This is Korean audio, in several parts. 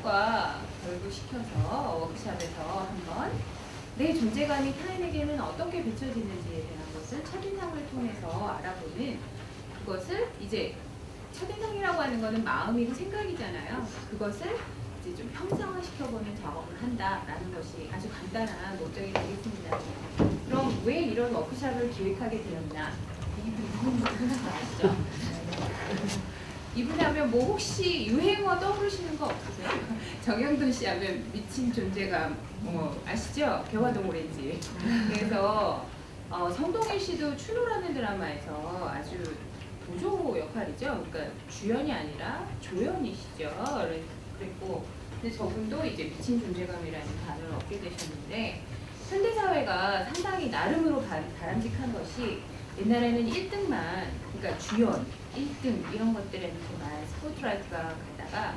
것과 결부시켜서 워크샵에서 한번 내 존재감이 타인에게는 어떻게 비춰지는지에 대한 것을 첫인상을 통해서 알아보는 그것을 이제 첫인상이라고 하는 것은 마음이고 생각이잖아요. 그것을 이제 좀 형상화시켜보는 작업을 한다라는 것이 아주 간단한 목적이 되겠습니다. 그럼 왜 이런 워크샵을 기획하게 되었나? 이분 아시죠? 이분 하면 뭐 혹시 유행어 떠오르시는 거 없으세요? 정영돈 씨 하면 미친 존재감 아시죠? 개화동 오렌지. 그래서 성동일 씨도 추노라는 드라마에서 아주 보조 역할이죠. 그러니까 주연이 아니라 조연이시죠. 그랬고 근데 저분도 이제 미친 존재감이라는 단어를 얻게 되셨는데 현대사회가 상당히 나름으로 바람직한 것이 옛날에는 1등만 그러니까 주연 1등 이런 것들에만 스포트라이트가 가다가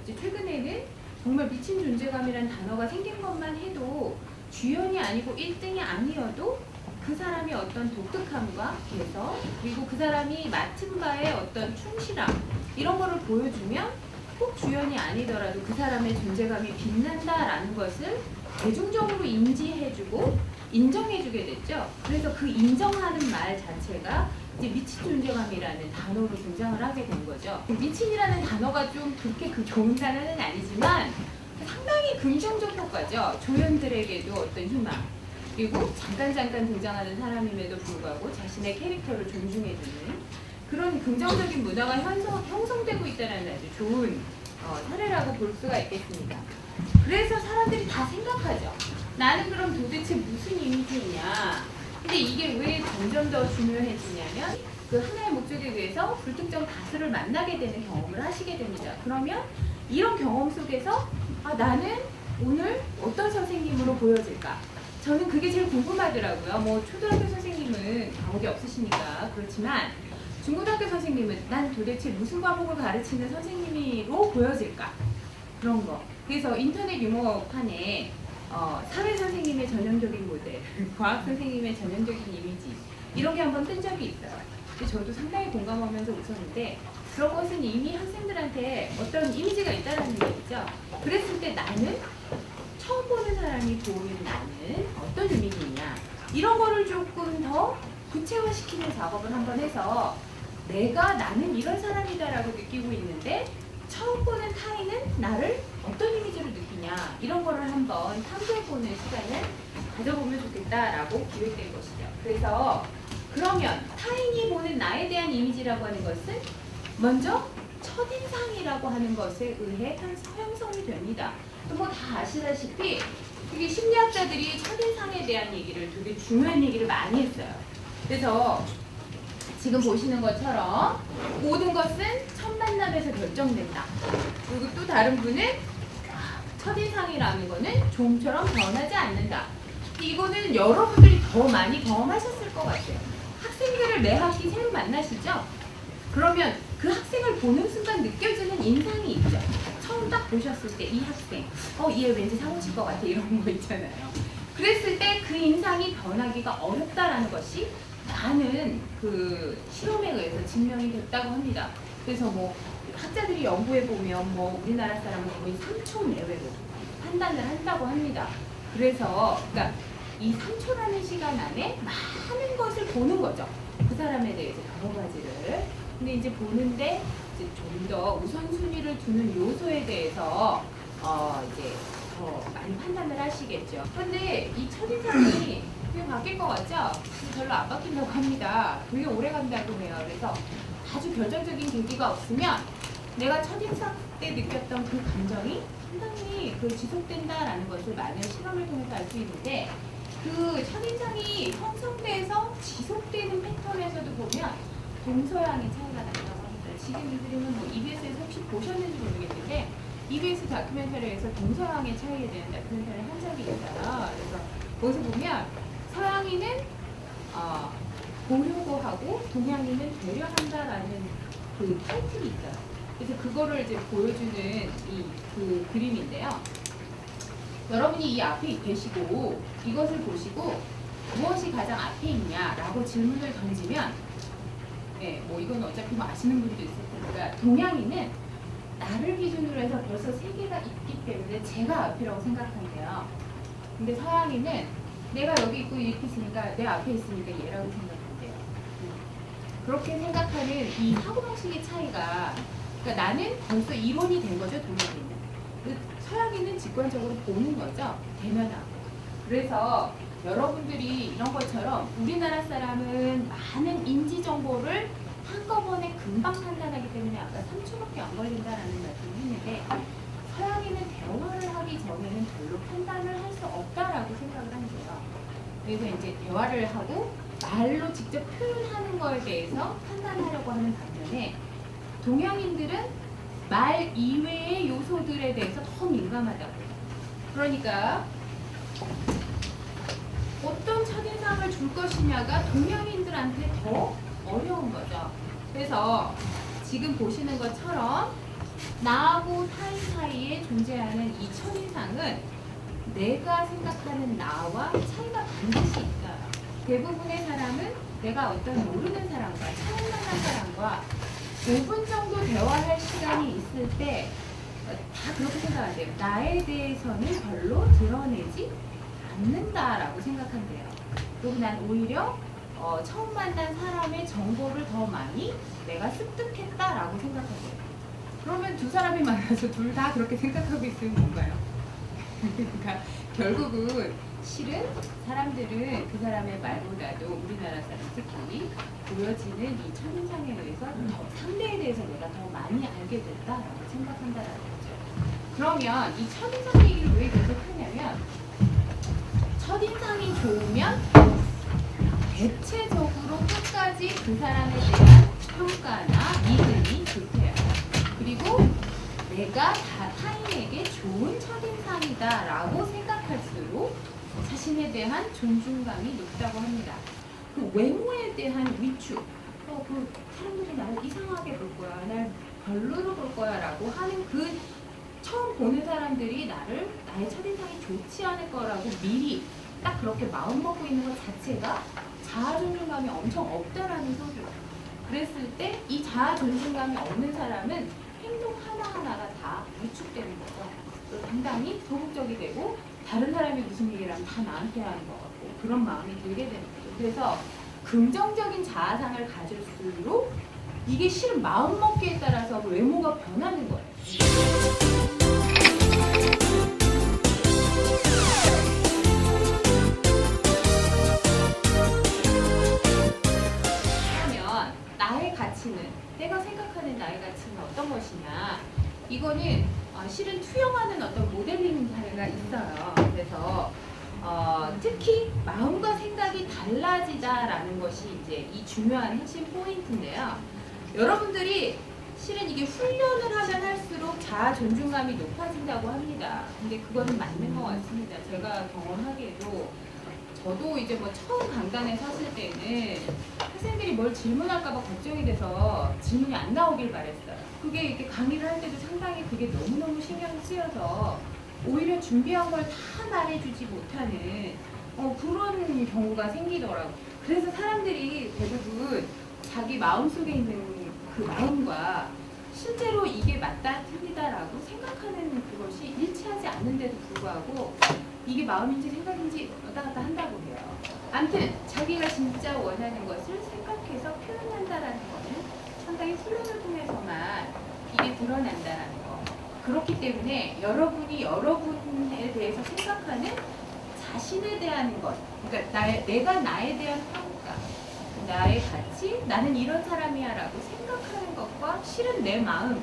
이제 최근에는 정말 미친 존재감이라는 단어가 생긴 것만 해도 주연이 아니고 1등이 아니어도 그 사람이 어떤 독특함과 개성 그리고 그 사람이 맡은 바에 어떤 충실함 이런 거를 보여주면 꼭 주연이 아니더라도 그 사람의 존재감이 빛난다라는 것을 대중적으로 인지해주고 인정해주게 됐죠. 그래서 그 인정하는 말 자체가 이제 미친 존재감이라는 단어로 등장을 하게 된 거죠. 미친이라는 단어가 좀 그렇게 좋은 단어는 아니지만 상당히 긍정적 효과죠. 조연들에게도 어떤 희망 그리고 잠깐 등장하는 사람임에도 불구하고 자신의 캐릭터를 존중해주는 그런 긍정적인 문화가 형성되고 있다는 아주 좋은 사례라고 볼 수가 있겠습니다. 그래서 사람들이 다 생각하죠. 나는 그럼 도대체 무슨 이미지냐? 근데 이게 왜 점점 더 중요해지냐면 그 하나의 목적에 위해서 불특정 다수를 만나게 되는 경험을 하시게 됩니다. 그러면 이런 경험 속에서 나는 오늘 어떤 선생님으로 보여질까? 저는 그게 제일 궁금하더라고요. 뭐 초등학교 선생님은 과목이 없으시니까 그렇지만 중고등학교 선생님은 난 도대체 무슨 과목을 가르치는 선생님으로 보여질까? 그런 거. 그래서 인터넷 유머판에 사회 선생님의 전형적인 모델, 과학 선생님의 전형적인 이미지 이런 게 한번 뜬 적이 있어요. 근데 저도 상당히 공감하면서 웃었는데 그런 것은 이미 학생들한테 어떤 이미지가 있다는 얘기죠. 그랬을 때 나는 처음 보는 사람이 보는 나는 어떤 이미지냐 이런 거를 조금 더 구체화시키는 작업을 한번 해서 나는 이런 사람이다라고 느끼고 있는데 처음 보는 타인은 나를 어떤 이미지로 느끼냐 이런 거를 한번 탐구해보는 시간을 가져보면 좋겠다라고 기획된 것이죠. 그래서 그러면 타인이 보는 나에 대한 이미지라고 하는 것은 먼저 첫인상이라고 하는 것에 의해 형성이 됩니다. 또 뭐 다 아시다시피 이게 심리학자들이 첫인상에 대한 얘기를 되게 중요한 얘기를 많이 했어요. 그래서 지금 보시는 것처럼 모든 것은 첫 만남에서 결정된다. 그리고 또 다른 분은 첫인상이라는 거는 좀처럼 변하지 않는다. 이거는 여러분들이 더 많이 경험하셨을 것 같아요. 학생들을 매 학기 새로 만나시죠? 그러면 그 학생을 보는 순간 느껴지는 인상이 있죠. 처음 딱 보셨을 때 이 학생, 얘 왠지 사무실 것 같아 이런 거 있잖아요. 그랬을 때 그 인상이 변하기가 어렵다라는 것이 많은 그 실험에 의해서 증명이 됐다고 합니다. 그래서 뭐 학자들이 연구해 보면 뭐 우리나라 사람은 거의 3초 내외로 판단을 한다고 합니다. 그래서 그러니까 이 3초라는 시간 안에 많은 것을 보는 거죠. 그 사람에 대해서 여러 가지를. 근데 이제 보는데 이제 좀 더 우선순위를 두는 요소에 대해서 이제 더 많이 판단을 하시겠죠. 근데 이 첫인상이 되게 바뀔 것 같죠? 별로 안 바뀐다고 합니다. 되게 오래 간다고 해요. 그래서 아주 결정적인 계기가 없으면 내가 첫인상 때 느꼈던 그 감정이 상당히 지속된다라는 것을 많은 실험을 통해서 알 수 있는데 그 첫인상이 형성돼서 지속되는 패턴에서도 보면 동서양의 차이가 난다고 합니다. 지금 이들은 뭐 EBS에서 혹시 보셨는지 모르겠는데 EBS 다큐멘터리에서 동서양의 차이에 대한 다큐멘터리를 한 적이 있어요. 그래서 거기서 보면 서양인은 보려고 하고 동양인은 배려한다라는 그 타이틀이 있어요. 그래서 그거를 이제 보여주는 그 그림인데요. 여러분이 이 앞에 계시고 이것을 보시고 무엇이 가장 앞에 있냐라고 질문을 던지면 뭐 이건 어차피 뭐 아시는 분도 있을 테니까 동양인은 나를 기준으로 해서 벌써 세계가 있기 때문에 제가 앞이라고 생각한대요. 근데 서양인은 내가 여기 있고 이렇게 있으니까 내 앞에 있으니까 얘라고 생각한대요. 그렇게 생각하는 이 사고방식의 차이가, 그러니까 나는 벌써 이론이 된 거죠, 동양인은. 서양인은 직관적으로 보는 거죠, 대면하고. 그래서 여러분들이 이런 것처럼 우리나라 사람은 많은 인지 정보를 한꺼번에 금방 판단하기 때문에 아까 3초밖에 안 걸린다라는 말씀을 했는데, 서양인은 대화를 하기 전에는 별로 판단을 할 수 없다라고 생각을 한대요. 그래서 이제 대화를 하고 말로 직접 표현하는 거에 대해서 판단하려고 하는 반면에, 동양인들은 말 이외의 요소들에 대해서 더 민감하다고. 그러니까 어떤 첫인상을 줄 것이냐가 동양인들한테 더 어려운 거죠. 그래서 지금 보시는 것처럼 나하고 타인 사이에 존재하는 이 첫인상은 내가 생각하는 나와 차이가 반드시 있어요. 대부분의 사람은 내가 어떤 모르는 사람과, 처음 만난 사람과 5분 정도 대화할 시간이 있을 때 다 그렇게 생각한대요. 나에 대해서는 별로 드러내지 않는다라고 생각한대요. 그리고 난 오히려 처음 만난 사람의 정보를 더 많이 내가 습득했다라고 생각한대요. 그러면 두 사람이 만나서 둘 다 그렇게 생각하고 있으면 뭔가요? 그러니까 결국은 실은 사람들은 그 사람의 말보다도 우리나라 사람 특히 보여지는 이 첫인상에 의해서 더 상대에 대해서 내가 더 많이 알게 됐다라고 생각한다라는 거죠. 그러면 이 첫인상 얘기를 왜 계속 하냐면, 첫인상이 좋으면 대체적으로 끝까지 그 사람에 대한 평가나 믿음이 좋대요. 그리고 내가 타인에게 좋은 첫인상이다라고 생각할수록 자신에 대한 존중감이 높다고 합니다. 그 외모에 대한 위축, 그 사람들이 나를 이상하게 볼 거야, 날 별로로 볼 거야 라고 하는 그 처음 보는 사람들이 나의 첫인상이 좋지 않을 거라고 미리 딱 그렇게 마음먹고 있는 것 자체가 자아 존중감이 엄청 없다라는 소리예요. 그랬을 때 이 자아 존중감이 없는 사람은 행동 하나하나가 다 위축되는 거죠. 상당히 소극적이 되고 다른 사람이 무슨 얘기를 하면 다 나한테 하는 것 같고 그런 마음이 들게 되는 거죠. 그래서 긍정적인 자아상을 가질수록 이게 실은 마음먹기에 따라서 외모가 변하는 거예요. 그러면 나의 가치는, 내가 생각하는 나의 가치는 어떤 것이냐, 이거는 실은 투영하는 어떤 모델링 사례가 있어요. 그래서 특히 마음과 생각이 달라지다라는 것이 이제 이 중요한 핵심 포인트인데요. 여러분들이 실은 이게 훈련을 하면 할수록 자아 존중감이 높아진다고 합니다. 근데 그거는 맞는 것 같습니다. 제가 경험하기에도 저도 이제 뭐 처음 강단에 섰을 때는 학생들이 뭘 질문할까봐 걱정이 돼서 질문이 안 나오길 바랬어요. 그게 이렇게 강의를 할 때도 상당히 그게 너무너무 신경이 쓰여서 오히려 준비한 걸 다 말해주지 못하는 그런 경우가 생기더라고요. 그래서 사람들이 대부분 자기 마음속에 있는 그 마음과 실제로 이게 맞다 틀리다라고 생각하는 그것이 일치하지 않는데도 불구하고 이게 마음인지 생각인지 왔다 갔다 한다고 해요. 아무튼 자기가 진짜 원하는 것을 생각해서 표현한다라는 거는 상당히 훈련을 통해서만 이게 드러난다라는 거. 그렇기 때문에 여러분이 여러분에 대해서 생각하는 자신에 대한 것, 그러니까 내가 나에 대한 평가, 나의 가치, 나는 이런 사람이야 라고 생각하는 것과 실은 내 마음,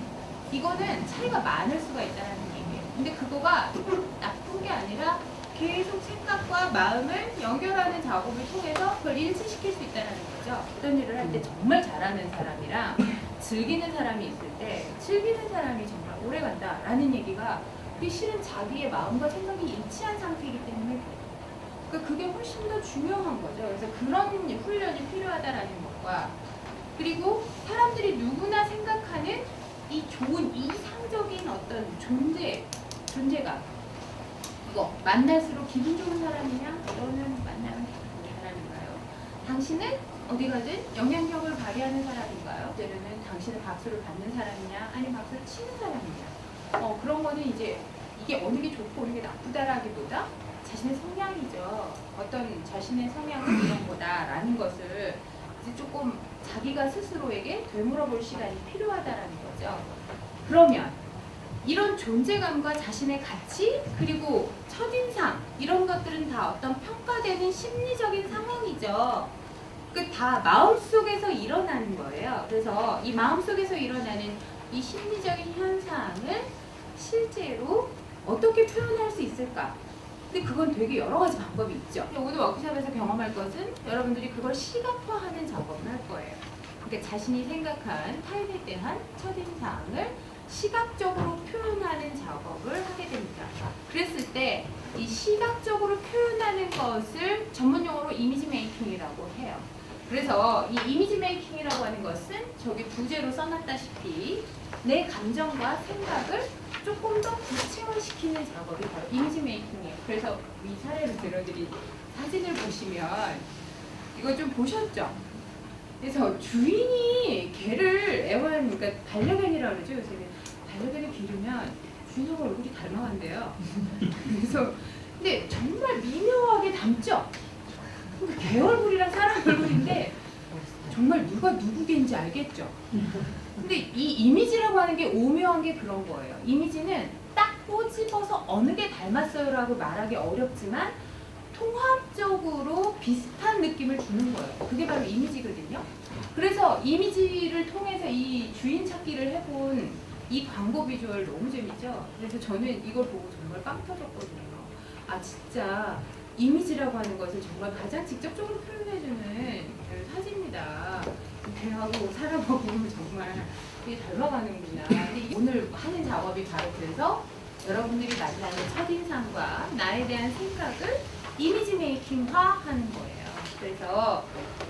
이거는 차이가 많을 수가 있다는 얘기예요. 근데 그거가 나쁜 게 아니라 계속 생각과 마음을 연결하는 작업을 통해서 그걸 일치시킬 수 있다는 거죠. 어떤 일을 할 때 정말 잘하는 사람이랑 즐기는 사람이 있을 때 즐기는 사람이 정말 오래 간다라는 얘기가 그게 실은 자기의 마음과 생각이 일치한 상태이기 때문에 그러니까 그게 훨씬 더 중요한 거죠. 그래서 그런 훈련이 필요하다라는 것과, 그리고 사람들이 누구나 생각하는 이 좋은 이상적인 어떤 존재감, 이거 만날수록 기분 좋은 사람이냐? 너는 만나면 기분 좋은 사람인가요? 당신은 어디 가든 영향력을 발휘하는 사람인가요? 때로는 당신의 박수를 받는 사람이냐, 아니면 박수를 치는 사람이냐. 그런 거는 이제 이게 어느 게 좋고 어느 게 나쁘다라기보다 자신의 성향이죠. 어떤 자신의 성향은 이런 거다라는 것을 이제 조금 자기가 스스로에게 되물어볼 시간이 필요하다라는 거죠. 그러면 이런 존재감과 자신의 가치 그리고 첫인상 이런 것들은 다 어떤 평가되는 심리적인 상황이죠. 그 다 마음속에서 일어나는 거예요. 그래서 이 마음속에서 일어나는 이 심리적인 현상을 실제로 어떻게 표현할 수 있을까? 근데 그건 되게 여러 가지 방법이 있죠. 오늘 워크숍에서 경험할 것은 여러분들이 그걸 시각화하는 작업을 할 거예요. 그러니까 자신이 생각한 타인에 대한 첫인상을 시각적으로 표현하는 작업을 하게 됩니다. 그랬을 때 이 시각적으로 표현하는 것을 전문용어로 이미지 메이킹이라고 해요. 그래서 이 이미지 메이킹이라고 하는 것은 저기 부제로 써놨다시피 내 감정과 생각을 조금 더 구체화시키는 작업이 바로 이미지 메이킹이에요. 그래서 이 사례를 들어드린 사진을 보시면 이거 좀 보셨죠? 그래서 주인이 개를 그러니까 반려견이라고 그러죠. 요새는 반려견을 기르면 주인하고 얼굴이 닮아간대요. 그래서 근데 정말 미묘하게 닮죠? 개 얼굴이랑 사람 얼굴인데 정말 누가 누구 개인지 알겠죠? 근데 이 이미지라고 하는 게 오묘한 게 그런 거예요. 이미지는 딱 꼬집어서 어느 게 닮았어요라고 말하기 어렵지만 통합적으로 비슷한 느낌을 주는 거예요. 그게 바로 이미지거든요. 그래서 이미지를 통해서 이 주인 찾기를 해본 이 광고 비주얼 너무 재밌죠? 그래서 저는 이걸 보고 정말 빵 터졌거든요. 아 진짜 이미지라고 하는 것을 정말 가장 직접적으로 표현해주는 사진입니다. 개하고 사람하고 정말 이게 닮아가는구나. 근데 오늘 하는 작업이 바로 그래서 여러분들이 만나는 첫인상과 나에 대한 생각을 이미지 메이킹화 하는 거예요. 그래서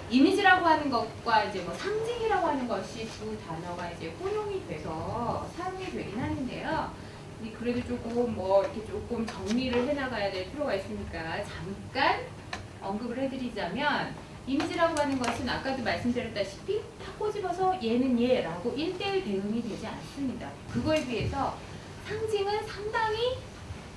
이미지라고 하는 것과 이제 뭐 상징이라고 하는 것이 두 단어가 이제 혼용이 돼서 사용이 되긴 하는데요. 그래도 조금 뭐 이렇게 조금 정리를 해나가야 될 필요가 있으니까 잠깐 언급을 해드리자면 이미지라고 하는 것은 아까도 말씀드렸다시피 탁 꼬집어서 얘는 얘라고 1대1 대응이 되지 않습니다. 그거에 비해서 상징은 상당히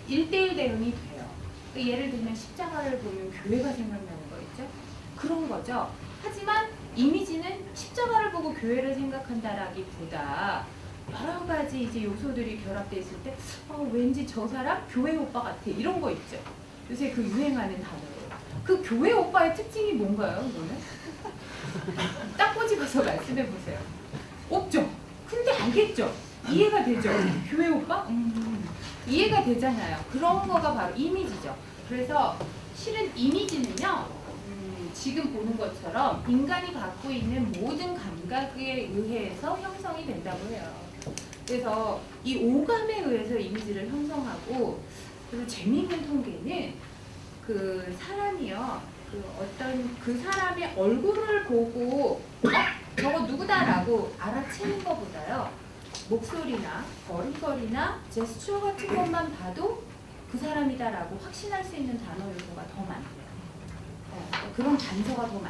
1대1 대응이 돼요. 그러니까 예를 들면 십자가를 보면 교회가 생각나는 거 있죠? 그런 거죠. 하지만 이미지는 십자가를 보고 교회를 생각한다라기보다 여러 가지 이제 요소들이 결합되어 있을 때 왠지 저 사람 교회 오빠 같아 이런 거 있죠. 요새 그 유행하는 단어로. 그 교회 오빠의 특징이 뭔가요? 이거는? 딱 꼬집어서 말씀해 보세요. 없죠? 근데 알겠죠? 이해가 되죠? 교회 오빠? 이해가 되잖아요. 그런 거가 바로 이미지죠. 그래서 실은 이미지는요. 지금 보는 것처럼 인간이 갖고 있는 모든 감각에 의해서 형성이 된다고 해요. 그래서 이 오감에 의해서 이미지를 형성하고 그리고 재미있는 통계는 그 사람이요. 어떤 그 사람의 얼굴을 보고 저거 누구다라고 알아채는 것보다요. 목소리나 걸음걸이나 제스처 같은 것만 봐도 그 사람이다라고 확신할 수 있는 단어 요소가 더 많대요. 그런 단서가 더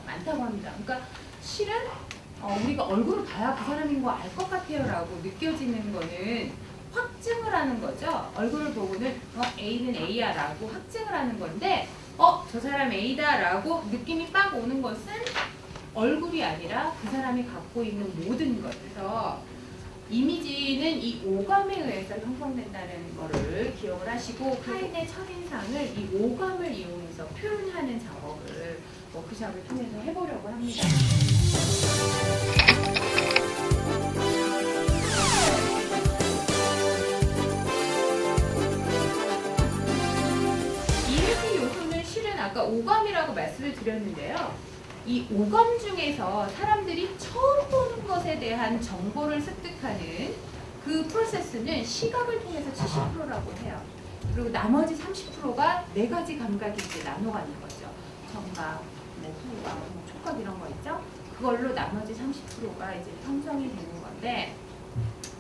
많다고 합니다. 그러니까 실은 우리가 얼굴을 봐야 그 사람인 거 알 것 같아요 라고 느껴지는 거는 확증을 하는 거죠. 얼굴을 보고는 A는 A야 라고 확증을 하는 건데 저 사람 A다 라고 느낌이 빡 오는 것은 얼굴이 아니라 그 사람이 갖고 있는 모든 것. 그래서 이미지는 이 오감에 의해서 형성된다는 거를 기억을 하시고 타인의 첫인상을 이 오감을 이용해서 표현하는 작업을 워크숍을 통해서 해보려고 합니다. 이미지 요소는 실은 아까 오감이라고 말씀을 드렸는데요. 이 오감 중에서 사람들이 처음 보는 것에 대한 정보를 습득하는 그 프로세스는 시각을 통해서 70%라고 해요. 그리고 나머지 30%가 네 가지 감각이 이제 나눠가는 거죠. 청각, 후각, 촉각 이런 거 있죠? 그걸로 나머지 30%가 이제 형성이 되는 건데,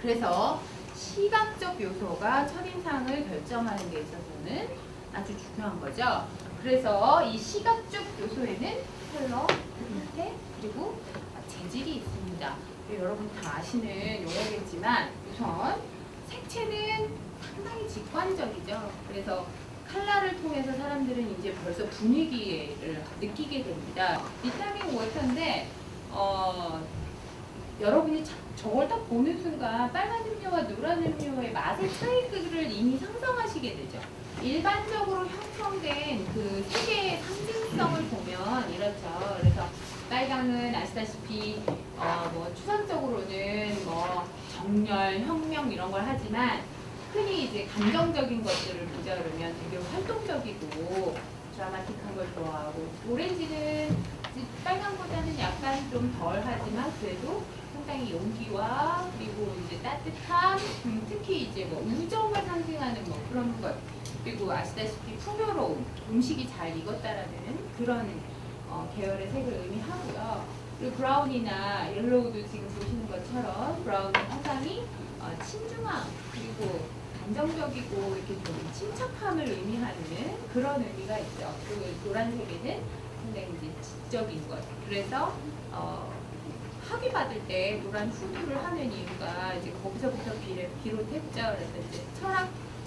그래서 시각적 요소가 첫인상을 결정하는 데 있어서는 아주 중요한 거죠. 그래서 이 시각적 요소에는 컬러, 형태, 그리고 재질이 있습니다. 여러분 다 아시는 용어겠지만 우선 색채는 상당히 직관적이죠. 그래서 컬러를 통해서 사람들은 이제 벌써 분위기를 느끼게 됩니다. 비타민 워터인데 여러분이 저걸 딱 보는 순간 빨간 음료와 노란 음료의 맛의 차이를 이미 상상하시게 되죠. 일반적으로 형성된 그 세계의 상징성을 보면 이렇죠. 그래서 빨강은 아시다시피 뭐 추상적으로는 뭐 정열, 혁명 이런 걸 하지만 흔히 이제 감정적인 것들을 보자 그러면 되게 활동적이고 드라마틱한 걸 좋아하고, 오렌지는 빨강보다는 약간 좀 덜 하지만 그래도 상당히 용기와 그리고 이제 따뜻함, 특히 이제 뭐 우정을 상징하는 뭐 그런 것, 그리고 아시다시피 풍요로움, 음식이 잘 익었다라는 그런 계열의 색을 의미하고요. 그리고 브라운이나 옐로우도 지금 보시는 것처럼 브라운은 상당히 친중함, 그리고 감정적이고 이렇게 좀 침착함을 의미하는 그런 의미가 있죠. 그리고 노란색에는 상당히 이제 지적인 것. 그래서 학위 받을 때 노란 후드를 하는 이유가 이제 거기서부터 비롯했죠. 그래서 이제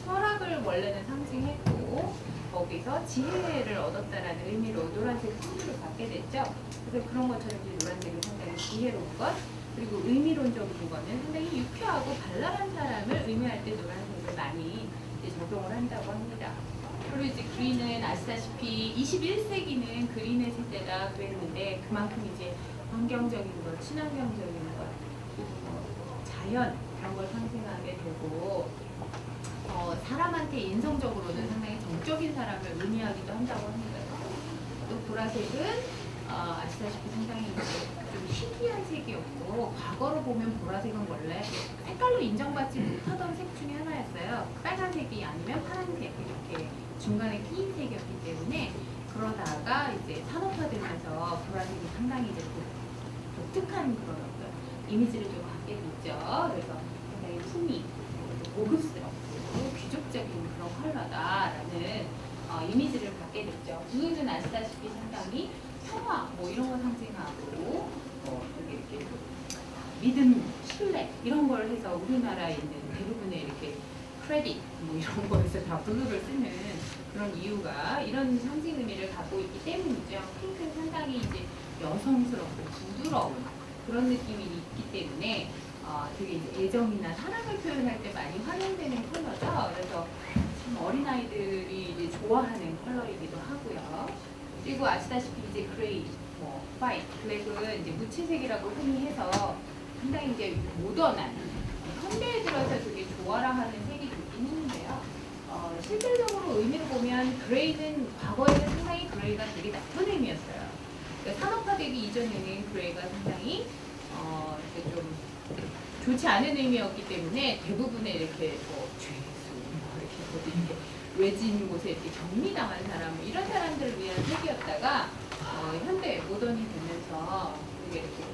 철학을 원래는 상징했고 거기서 지혜를 얻었다라는 의미로 노란색 후드를 받게 됐죠. 그래서 그런 것처럼 이제 노란색은 상당히 지혜로운 것, 그리고 의미론적인 거는 상당히 유쾌하고 발랄한 사람을 의미할 때 노란색을 많이 이제 적용을 한다고 합니다. 그리고 이제 그린은 아시다시피 21세기는 그린의 세대라 그랬는데 그만큼 이제 환경적인 것, 친환경적인 것, 자연 그런 걸 상징하게 되고 사람한테 인성적으로는 상당히 정적인 사람을 의미하기도 한다고 합니다. 또 보라색은 아시다시피 상당히 좀 희귀한 색이었고 과거로 보면 보라색은 원래 색깔로 인정받지 못하던 색 중에 하나였어요. 빨간색이 아니면 파란색 이렇게 중간에 끼인 색이었기 때문에 그러다가 이제 산업화되면서 보라색이 상당히 이제 독특한 그런 어떤 이미지를 좀 갖게 됐죠. 그래서 상당히 품위, 고급스럽고 귀족적인 그런 컬러다라는 이미지를 갖게 됐죠. 블루는 아시다시피 상당히 평화 뭐 이런 거 상징하고 되게 이렇게 믿음, 신뢰 이런 걸 해서 우리나라에 있는 대부분의 이렇게 크레딧 뭐 이런 거에서 다 블루를 쓰는 그런 이유가 이런 상징 의미를 갖고 있기 때문이죠. 핑크는 상당히 이제 여성스럽고 부드러운 그런 느낌이 있기 때문에 되게 이제 애정이나 사랑을 표현할 때 많이 활용되는 컬러죠. 그래서 참 어린아이들이 이제 좋아하는 컬러이기도 하고요. 그리고 아시다시피 이제 그레이, 뭐 화이트, 블랙은 이제 무채색이라고 흔히 해서 상당히 이제 모던한 현대에 들어서 되게 좋아라하는 색이 있긴 했는데요. 실질적으로 의미를 보면 그레이는 과거에는 상당히 그레이가 되게 나쁜 의미였어요. 그러니까 산업화되기 이전에는 그레이가 상당히 이렇게 좀 좋지 않은 의미였기 때문에 대부분의 이렇게 뭐 죄수, 뭐 이렇게 외진 곳에 이렇게 격리당한 사람 이런 사람들을 위한 색이었다가 현대 모던이 되면서 되게 이렇게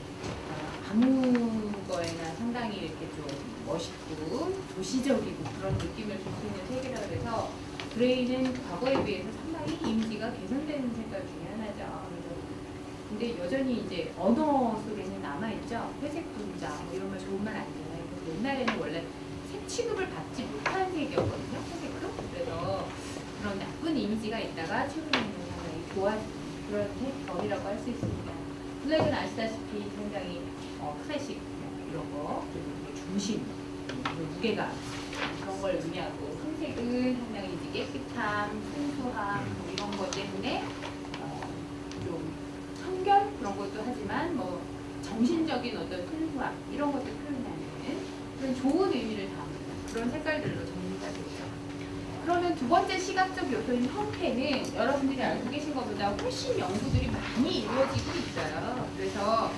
아무 거에나 상당히 이렇게 좀 멋있고 도시적이고 그런 느낌을 줄 수 있는 색이라 그래서 그레이는 과거에 비해서 상당히 이미지가 개선되는 색깔 중에 하나죠. 근데 여전히 이제 언어 속에는 남아있죠. 회색 분자 뭐 이런 말 좋은 말 아니잖아요. 그래서 옛날에는 원래 색 취급을 받지 못한 색이었거든요. 회색도. 그래서 그런 나쁜 이미지가 있다가 최근에는 상당히 좋아진 그런 색깔이라고 할 수 있습니다. 블랙은 아시다시피 상당히 클래식 이런 거, 그리고 중심, 그리고 무게감 그런 걸 의미하고, 흰색은 상당히 이제 깨끗함, 순수함 뭐 이런 것 때문에 좀 청결 그런 것도 하지만 뭐 정신적인 어떤 순수함 이런 것도 표현하는 그런 좋은 의미를 담은 그런 색깔들로 정리가 되죠. 그러면 두 번째 시각적 요소인 형태는 여러분들이 알고 계신 것보다 훨씬 연구들이 많이 이루어지고 있어요. 그래서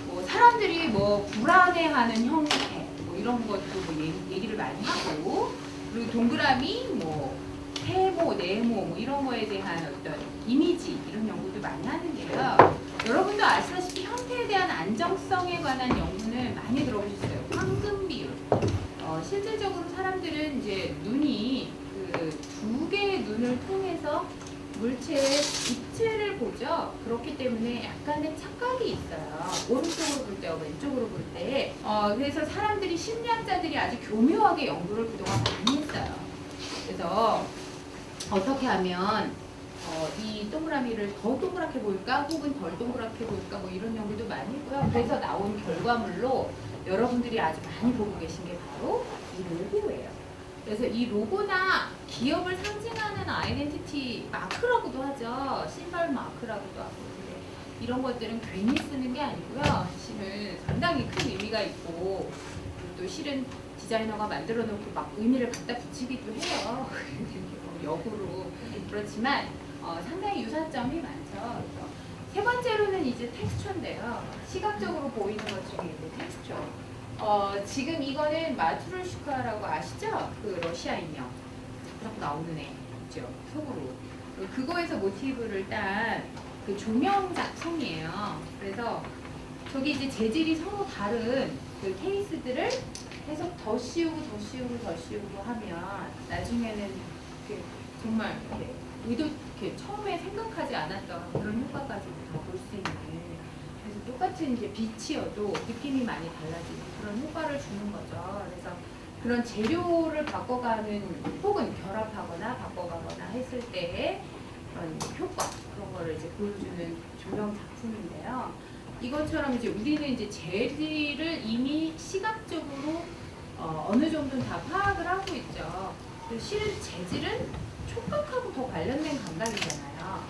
뭐 사람들이 뭐 불안해하는 형태 뭐 이런 것도 뭐 얘기를 많이 하고, 그리고 동그라미 뭐 세모, 네모 뭐 이런 거에 대한 어떤 이미지 이런 연구도 많이 하는데요. 여러분도 아시다시피 형태에 대한 안정성에 관한 연구는 많이 들어보셨어요. 황금 비율. 실질적으로 사람들은 이제 눈이 그 두 개의 눈을 물체 입체를 보죠. 그렇기 때문에 약간의 착각이 있어요. 오른쪽으로 볼 때와 왼쪽으로 볼 때. 그래서 사람들이 심리학자들이 아주 교묘하게 연구를 그동안 많이 했어요. 그래서 어떻게 하면 이 동그라미를 더 동그랗게 보일까 혹은 덜 동그랗게 보일까 뭐 이런 연구도 많이 했고요. 그래서 나온 결과물로 여러분들이 아주 많이 보고 계신 게 바로 이 로고예요. 그래서 이 로고나 기업을 상징하는 아이덴티티 마크라고도 하죠. 심벌 마크라고도 하고. 근데 이런 것들은 괜히 쓰는 게 아니고요. 사실은 상당히 큰 의미가 있고 또 실은 디자이너가 만들어 놓고 막 의미를 갖다 붙이기도 해요. 역으로. 그렇지만 상당히 유사점이 많죠. 그래서 세 번째로는 이제 텍스처인데요. 시각적으로 보이는 것 중에 이제 텍스처. 지금 이거는 마트로슈카라고 아시죠? 그 러시아 인형. 자꾸 나오는 애 있죠? 속으로. 그거에서 모티브를 딴 그 조명 작품이에요. 그래서 저기 이제 재질이 서로 다른 그 케이스들을 계속 더 씌우고 더 씌우고 더 씌우고 하면 나중에는 정말 이렇게 처음에 생각하지 않았던 그런 효과까지 다 볼 수 있는, 그래서 똑같은 이제 빛이어도 느낌이 많이 달라지는 그런 효과를 주는 거죠. 그래서 그런 재료를 바꿔가는 혹은 결합하거나 바꿔가거나 했을 때의 그런 효과, 그런 거를 이제 보여주는 조명 작품인데요. 이것처럼 이제 우리는 이제 재질을 이미 시각적으로 어느 정도는 다 파악을 하고 있죠. 실은 재질은 촉각하고 더 관련된 감각이잖아요.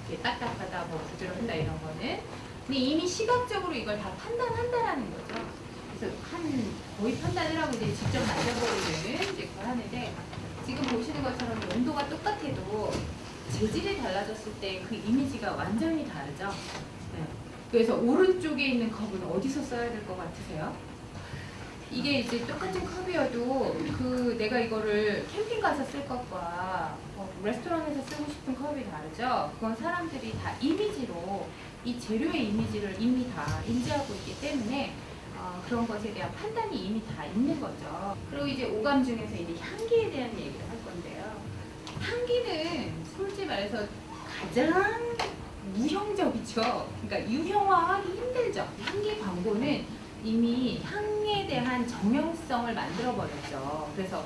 이렇게 딱딱하다, 뭐 부드럽다 이런 거는. 근데 이미 시각적으로 이걸 다 판단한다라는 거죠. 그래서 거의 판단을 하고 이제 직접 만져보는 이제 그걸 하는데, 지금 보시는 것처럼 온도가 똑같아도 재질이 달라졌을 때 그 이미지가 완전히 다르죠. 네. 그래서 오른쪽에 있는 컵은 어디서 써야 될 것 같으세요? 이게 이제 똑같은 컵이어도 내가 이거를 캠핑 가서 쓸 것과 레스토랑에서 쓰고 싶은 컵이 다르죠. 그건 사람들이 다 이미지로 이 재료의 이미지를 이미 다 인지하고 있기 때문에 그런 것에 대한 판단이 이미 다 있는 거죠. 그리고 이제 오감 중에서 이제 향기에 대한 얘기를 할 건데요. 향기는 솔직히 말해서 가장 무형적이죠. 그러니까 유형화하기 힘들죠. 향기 광고는 이미 향에 대한 정형성을 만들어 버렸죠. 그래서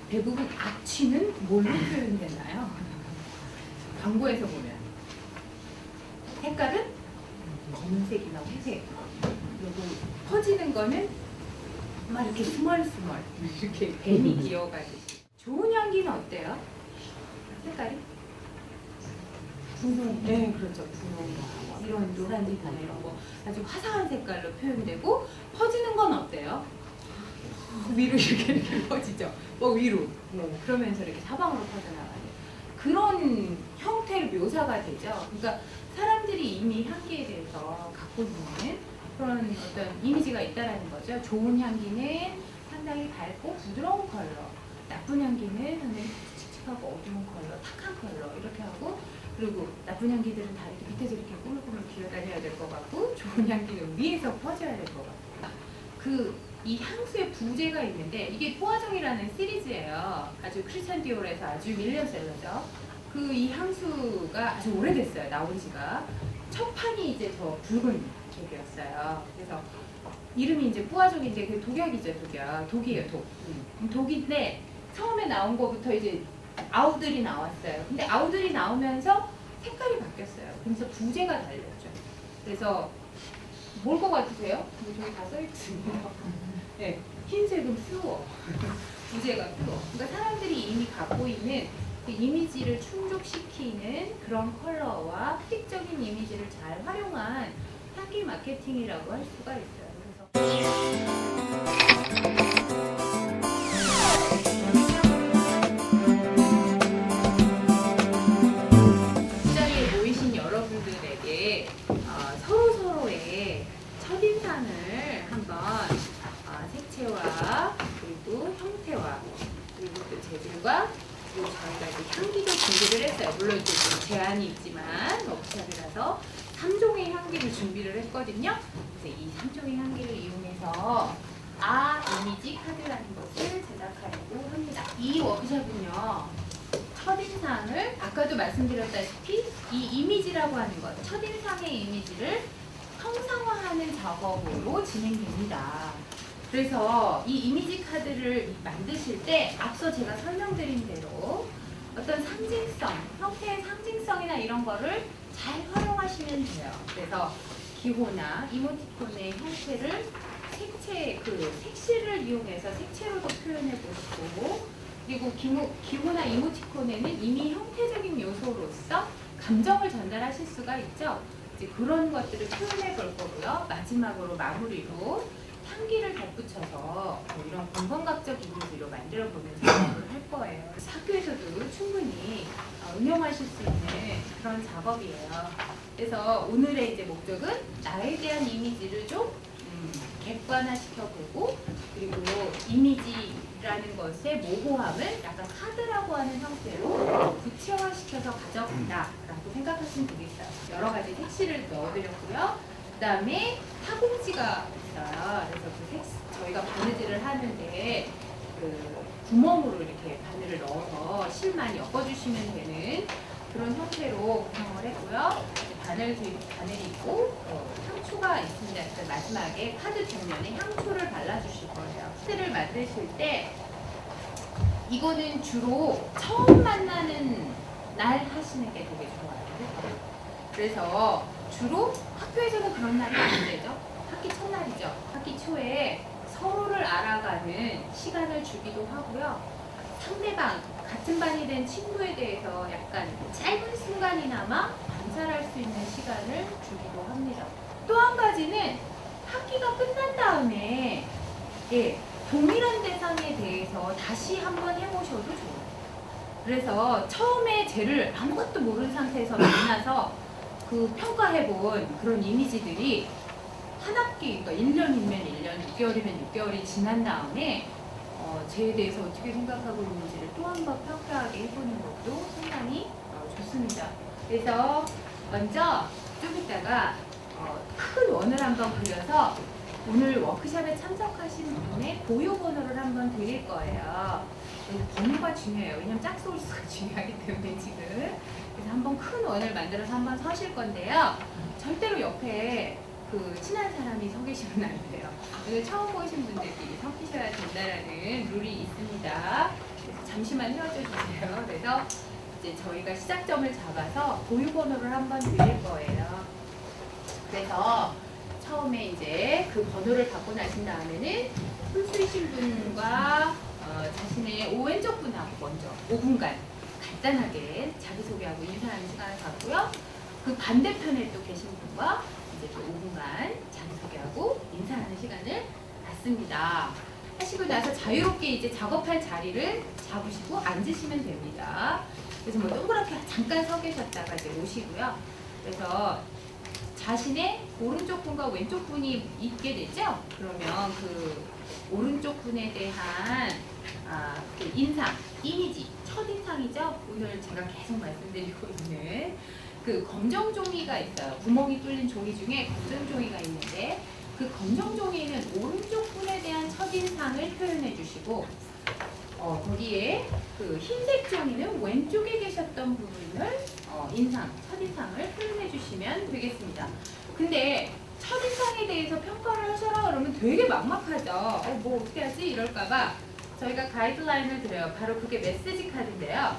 대부분 악취는 뭘로 표현되나요? 광고에서 보면 색깔은 검은색이나 회색, 그리고 퍼지는 거는 막 이렇게 스멀스멀 이렇게 뱀이 기어가듯이. 좋은 향기는 어때요? 색깔이? 분홍, 네, 그렇죠. 분홍, 이런 노란색 이런 거 아주 화사한 색깔로 표현되고, 퍼지는 건 어때요? 위로 이렇게 퍼지죠. 위로. 그러면서 이렇게 사방으로 퍼져나가는 그런 형태로 묘사가 되죠. 그러니까 사람들이 이미 향기에 대해서 갖고 있는 그런 어떤 이미지가 있다라는 거죠. 좋은 향기는 상당히 밝고 부드러운 컬러, 나쁜 향기는 칙칙하고 어두운 컬러, 탁한 컬러 이렇게 하고, 그리고 나쁜 향기들은 다 이렇게 밑에서 이렇게 꾸물꾸물 기어다녀야 될 것 같고, 좋은 향기는 위에서 퍼져야 될 것 같고. 이 향수의 부제가 있는데, 이게 포화정이라는 시리즈예요. 아주 크리스찬 디올에서 아주 밀리언셀러죠. 이 향수가 아주 오래됐어요. 나온 지가. 첫 판이 이제 더 붉은 쪽이었어요. 그래서 이름이 이제 포화정인데 그 독약이죠. 독이에요. 독인데 처음에 나온 거부터 이제 아우들이 나왔어요. 근데 아우들이 나오면서 색깔이 바뀌었어요. 그래서 부제가 달렸죠. 그래서 뭘 것 같으세요? 저기 다 써있습니다. 네, 흰색은 퓨어. 부제가 퓨어. 그러니까 사람들이 이미 갖고 있는 그 이미지를 충족시키는 그런 컬러와 특징적인 이미지를 잘 활용한 향기 마케팅이라고 할 수가 있어요. 이 자리에 모이신 여러분들에게 서로서로의 첫인상을 한번 색채와 그리고 형태와 그리고 또 재질과, 그리고 저희가 이제 향기도 준비를 했어요. 물론 이제 좀 제한이 있지만 워크숍이라서 3종의 향기를 준비를 했거든요. 그래서 이 3종의 향기를 이용해서 이미지 카드라는 것을 제작하려고 합니다. 이 워크숍은요, 첫 첫인상을 아까도 말씀드렸다시피 이 이미지라고 하는 것, 첫인상의 이미지를 형상화하는 작업으로 진행됩니다. 그래서 이 이미지 카드를 만드실 때 앞서 제가 설명드린 대로 어떤 상징성, 형태의 상징성이나 이런 거를 잘 활용하시면 돼요. 그래서 기호나 이모티콘의 형태를 색실을 이용해서 색채로도 표현해 보시고, 그리고 기호나 이모티콘에는 이미 형태적인 요소로서 감정을 전달하실 수가 있죠. 이제 그런 것들을 표현해 볼 거고요. 마지막으로 마무리로 향기를 덧붙여서 이런 공감각적 이미지로 만들어 보는 작업을 할 거예요. 그래서 학교에서도 충분히 응용하실 수 있는 그런 작업이에요. 그래서 오늘의 이제 목적은 나에 대한 이미지를 좀 객관화시켜보고, 그리고 이미지라는 것의 모호함을 약간 카드라고 하는 형태로 구체화시켜서 가져간다라고 생각하시면 되겠어요. 여러 가지 색실을 넣어드렸고요. 그 다음에 타공지가 있어요. 그래서 저희가 바느질을 하는데 구멍으로 이렇게 바늘을 넣어서 실만 엮어주시면 되는 그런 형태로 구성을 했고요. 바늘이 있고 향초가 있습니다. 그래서 마지막에 카드 뒷면에 향초를 발라주실 거예요. 카드를 만드실 때 이거는 주로 처음 만나는 날 하시는 게 되게 좋아요. 그래서 주로 학교에서는 그런 날이 안 되죠. 학기 첫날이죠. 학기 초에 서로를 알아가는 시간을 주기도 하고요. 상대방, 같은 반이 된 친구에 대해서 약간 짧은 순간이나마 관찰할 수 있는 시간을 주기도 합니다. 또 한 가지는 학기가 끝난 다음에 동일한 대상에 대해서 다시 한번 해보셔도 좋아요. 그래서 처음에 쟤를 아무것도 모르는 상태에서 만나서 평가해본 그런 이미지들이 한 학기, 그러니까 1년이면 1년, 6개월이면 6개월이 지난 다음에 쟤에 대해서 어떻게 생각하고 있는지를 또 한 번 평가하게 해보는 것도 상당히 좋습니다. 그래서 먼저 좀 이따가 큰 원을 한번 그려서 오늘 워크숍에 참석하신 분의 고유 번호를 한번 드릴 거예요. 번호가 중요해요. 왜냐면 짝소리수가 중요하기 때문에 지금. 그래서 한번 큰 원을 만들어서 한번 서실 건데요. 절대로 옆에 친한 사람이 서 계시면 안 돼요. 오늘 처음 보신 분들끼리 섞이셔야 된다라는 룰이 있습니다. 그래서 잠시만 헤어져 주세요. 그래서 이제 저희가 시작점을 잡아서 고유 번호를 한번 드릴 거예요. 그래서 처음에 이제 그 번호를 받고 나신 다음에는 풀수이신 분과 자신의 왼쪽 분하고 먼저 5분간 간단하게 자기소개하고 인사하는 시간을 갖고요. 그 반대편에 또 계신 분과 이제 또 5분간 자기소개하고 인사하는 시간을 갖습니다. 하시고 나서 자유롭게 이제 작업할 자리를 잡으시고 앉으시면 됩니다. 그래서 뭐 동그랗게 잠깐 서 계셨다가 이제 오시고요. 그래서 자신의 오른쪽 분과 왼쪽 분이 있게 되죠? 그러면 그 오른쪽 분에 대한 그 인상, 이미지, 첫인상이죠? 오늘 제가 계속 말씀드리고 있는 그 검정 종이가 있어요. 구멍이 뚫린 종이 중에 검정 종이가 있는데 그 검정 종이는 오른쪽 분에 대한 첫인상을 표현해 주시고 거기에 그 흰색 종이는 왼쪽에 계셨던 부분을 첫인상을 표현해 주시면 되겠습니다. 근데 첫인상에 대해서 평가를 하셔라 그러면 되게 막막하죠. 뭐 어떻게 하지? 이럴까봐 저희가 가이드라인을 드려요. 바로 그게 메시지 카드인데요.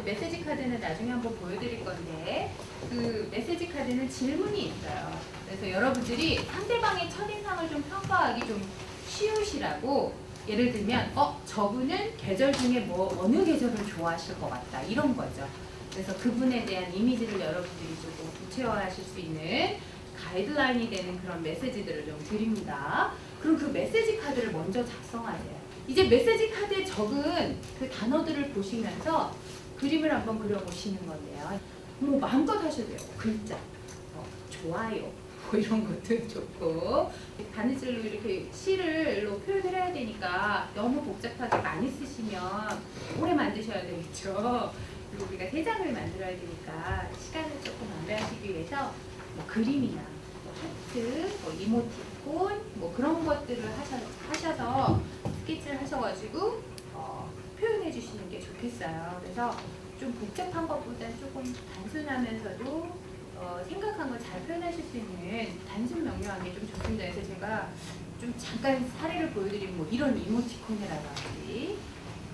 메시지 카드는 나중에 한번 보여드릴 건데 그 메시지 카드는 질문이 있어요. 그래서 여러분들이 상대방의 첫인상을 좀 평가하기 좀 쉬우시라고 예를 들면 저분은 계절 중에 어느 계절을 좋아하실 것 같다 이런 거죠. 그래서 그분에 대한 이미지를 여러분들이 조금 구체화하실 수 있는 가이드라인이 되는 그런 메시지들을 좀 드립니다. 그럼 그 메시지 카드를 먼저 작성하세요. 이제 메시지 카드에 적은 그 단어들을 보시면서 그림을 한번 그려보시는 건데요. 뭐 마음껏 하셔도 돼요. 글자, 좋아요, 뭐 이런 것도 좋고 바느질로 이렇게 시를로 표현을 해야 되니까 너무 복잡하게 많이 쓰시면 오래 만드셔야 되겠죠. 그리고 우리가 3장을 만들어야 되니까 시간을 조금 안배하시기 위해서 뭐 그림이나 뭐 하트, 뭐 이모티콘 뭐 그런 것들을 하셔서 스케치를 하셔가지고 표현해 주시는 게 좋겠어요. 그래서 좀 복잡한 것보다 조금 단순하면서도 생각한 걸 잘 표현하실 수 있는 단순 명료한 게 좀 좋습니다. 그래서 제가 좀 잠깐 사례를 보여드리면 뭐 이런 이모티콘이라든지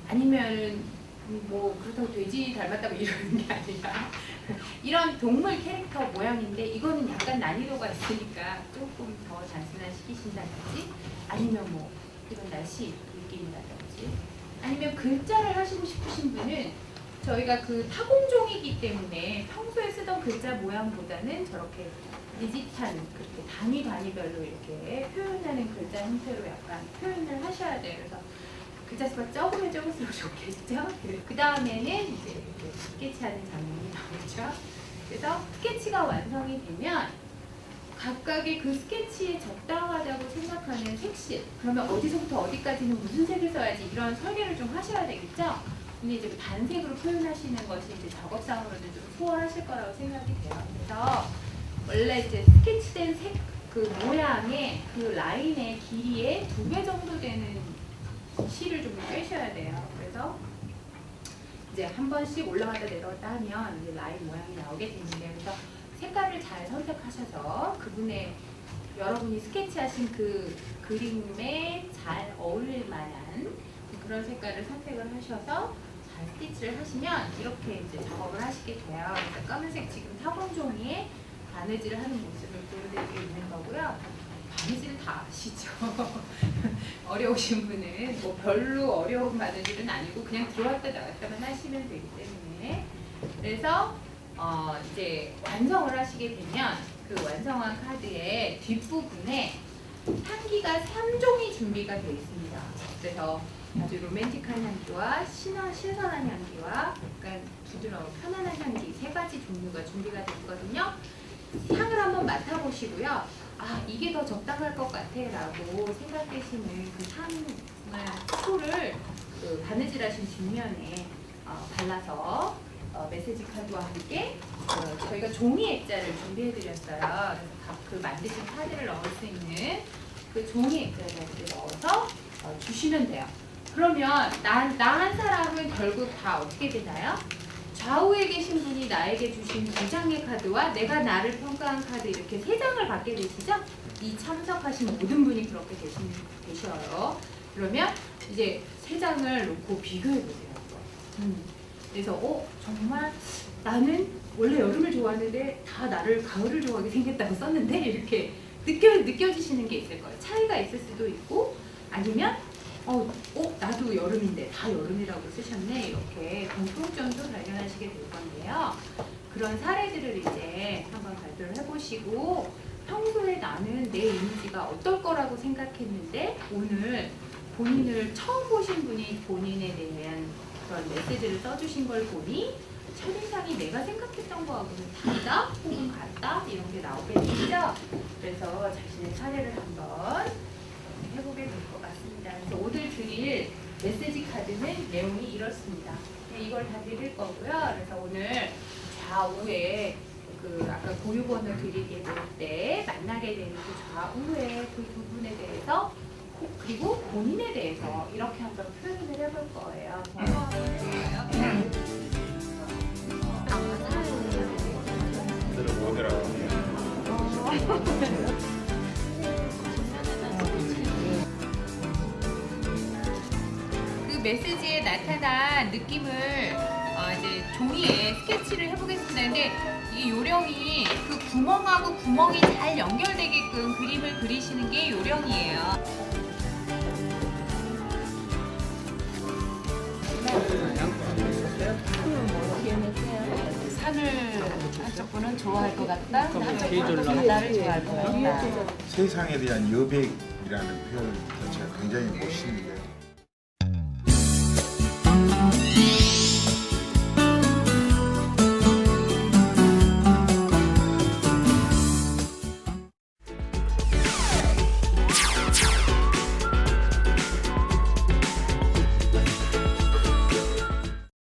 아니면 뭐 그렇다고 돼지 닮았다고 이러는 게 아니라 이런 동물 캐릭터 모양인데 이거는 약간 난이도가 있으니까 조금 더 단순한 시키신다든지 아니면 뭐 이런 날씨 느낌이라든지 아니면 글자를 하시고 싶으신 분은 저희가 그 타공종이기 때문에 평소에 쓰던 글자 모양보다는 저렇게 디지털 그렇게 단위별로 이렇게 표현하는 글자 형태로 약간 표현을 하셔야 돼요. 그래서 글자 수가 적으면 적을수록 좋겠죠. 그 다음에는 이제 이렇게 스케치하는 장면이 나오죠. 그래서 스케치가 완성이 되면 각각의 그 스케치에 적당하다고 생각하는 색실, 그러면 어디서부터 어디까지는 무슨 색을 써야지 이런 설계를 좀 하셔야 되겠죠. 근데 이제 단색으로 표현하시는 것이 이제 작업상으로도 좀 수월하실 거라고 생각이 돼요. 그래서 원래 이제 스케치된 색 그 모양의 그 라인의 길이의 2배 정도 되는 실을 좀 빼셔야 돼요. 그래서 이제 한 번씩 올라갔다 내려갔다 하면 이제 라인 모양이 나오게 되는데 그래서 색깔을 잘 선택하셔서 그분의 여러분이 스케치하신 그 그림에 잘 어울릴 만한 그런 색깔을 선택을 하셔서 잘 스티치를 하시면 이렇게 이제 작업을 하시게 돼요. 그래서 까만색 지금 타공종이에 바느질을 하는 모습을 보여드리고 있는 거고요. 바느질 다 아시죠? 어려우신 분은 뭐 별로 어려운 바느질은 아니고 그냥 들어왔다 나왔다만 하시면 되기 때문에 그래서 이제 완성을 하시게 되면 그 완성한 카드의 뒷부분에 향기가 3종이 준비가 되어 있습니다. 그래서 아주 로맨틱한 향기와 신선한 향기와 약간 부드러운 편안한 향기 3가지 종류가 준비가 됐거든요. 향을 한번 맡아보시고요. 아 이게 더 적당할 것 같아 라고 생각되시는 그 향을 그 바느질하신 뒷면에 발라서 메시지 카드와 함께 저희가 종이 액자를 준비해 드렸어요. 그래서 그 만드신 카드를 넣을 수 있는 그 종이 액자를 넣어서 주시면 돼요. 그러면 나 한 사람은 결국 다 어떻게 되나요? 좌우에 계신 분이 나에게 주신 2장의 카드와 내가 나를 평가한 카드 이렇게 3장을 받게 되시죠? 이 참석하신 모든 분이 그렇게 되셔요. 그러면 이제 3장을 놓고 비교해 보세요. 그래서 정말 나는 원래 여름을 좋아하는데 다 나를 가을을 좋아하게 생겼다고 썼는데 이렇게 느껴지시는 게 있을 거예요. 차이가 있을 수도 있고 아니면 나도 여름인데 다 여름이라고 쓰셨네 이렇게 공통점도 발견하시게 될 건데요. 그런 사례들을 이제 한번 발표를 해보시고 평소에 나는 내 이미지가 어떨 거라고 생각했는데 오늘 본인을 처음 보신 분이 본인에 대한 그런 메시지를 써주신 걸 보니 첫인상이 내가 생각했던 거하고는 다르다 혹은 같다 이런 게 나오게 되죠. 그래서 자신의 사례를 한번 해보게 될 것 같습니다. 그래서 오늘 드릴 메시지 카드는 내용이 이렇습니다. 이걸 다 드릴 거고요. 그래서 오늘 좌우에 그 아까 고유번호 드리게 될 때 만나게 되는 그 좌우의 그 부분에 대해서 그리고 본인에 대해서 이렇게 한번 표현을 해볼 거예요. 그 메시지에 나타난 느낌을 이제 종이에 스케치를 해보겠습니다. 근데 이 요령이 그 구멍하고 구멍이 잘 연결되게끔 그림을 그리시는 게 요령이에요. 산을 한쪽 분은 좋아할 것 같다, 한쪽 분은 바다를 좋아할 것 같다. 세상에 대한 여백이라는 표현 자체가 굉장히 멋있는데